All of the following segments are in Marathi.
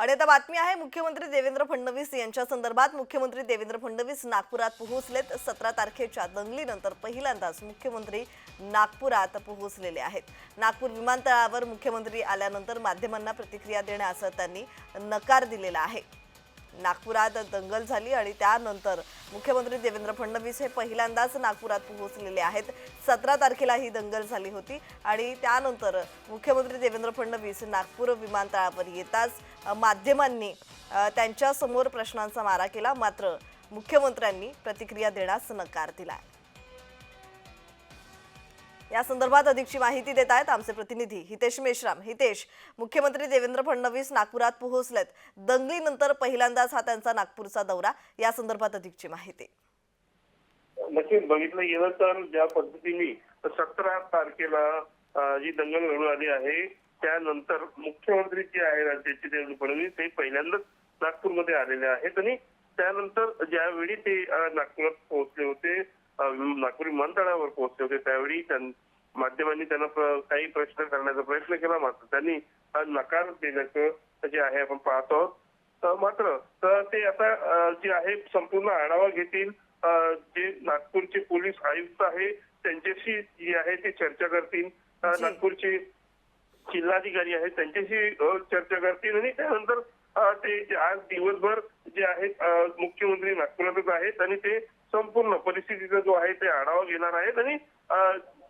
आणि आता बातमी आहे मुख्यमंत्री देवेंद्र फडणवीस यांच्या संदर्भात। मुख्यमंत्री देवेंद्र फडणवीस नागपुरात पोहोचलेत। 17 तारखेच्या दंगलीनंतर पहिल्यांदाच मुख्यमंत्री नागपुरात पोहोचलेले आहेत। नागपूर विमानतळावर मुख्यमंत्री आल्यानंतर माध्यमांना प्रतिक्रिया देण्यास त्यांनी नकार दिलेला आहे। नागपुरात दंगल झाली आणि त्यानंतर मुख्यमंत्री देवेंद्र फडणवीस हे पहिल्यांदाच नागपुरात पोहोचलेले आहेत। 17 तारखेला ही दंगल झाली होती आणि त्यानंतर मुख्यमंत्री देवेंद्र फडणवीस नागपूर विमानतळावर येताच माध्यमांनी त्यांच्या समोर प्रश्नांचा मारा केला, मात्र मुख्यमंत्र्यांनी प्रतिक्रिया देण्यास नकार दिला। या संदर्भात अधिकची माहिती देत आहेत आमचे प्रतिनिधी हितेश मेश्राम। हितेश, मुख्यमंत्री देवेंद्र फडणवीस नागपुरात पोहोचलेत। दंगलीनंतर पहिल्यांदाच हा त्यांचा नागपूरचा दौरा, या संदर्भात अधिकची माहिती। नक्कीच बघितलं गेलं तर ज्या पद्धतीने 17 तारखेला जी दंगल घडून आली आहे त्यानंतर मुख्यमंत्री जे आहे राज्याचे देवेंद्र फडणवीस हे पहिल्यांदाच नागपूरमध्ये आलेले आहेत आणि त्यानंतर ज्यावेळी ते नागपुरात पोहोचले होते, नागपूर विमानतळावर पोहोचले होते, त्यावेळी माध्यमांनी त्यांना काही प्रश्न करण्याचा प्रयत्न केला, मात्र त्यांनी नकार देण्याचं जे आहे आपण पाहत आहोत। मात्र ते आता जे आहे संपूर्ण आढावा घेतील। जे नागपूरचे पोलीस आयुक्त आहे त्यांच्याशी जी आहे ते चर्चा करतील, नागपूरचे जिल्हाधिकारी आहेत त्यांच्याशी चर्चा करतील आणि त्यानंतर ते आज दिवसभर जे आहेत मुख्यमंत्री नागपुरातच आहेत आणि ते संपूर्ण परिस्थितीचा जो आहे ते आढावा घेणार आहेत आणि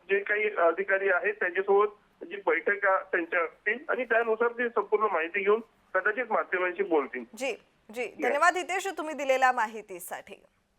जे काही अधिकारी आहेत त्यांच्यासोबत जी बैठक त्यांच्या असतील आणि त्यानुसार ते संपूर्ण माहिती घेऊन कदाचित माध्यमांशी बोलतील। जी धन्यवाद हितेश, तुम्ही दिलेल्या माहितीसाठी।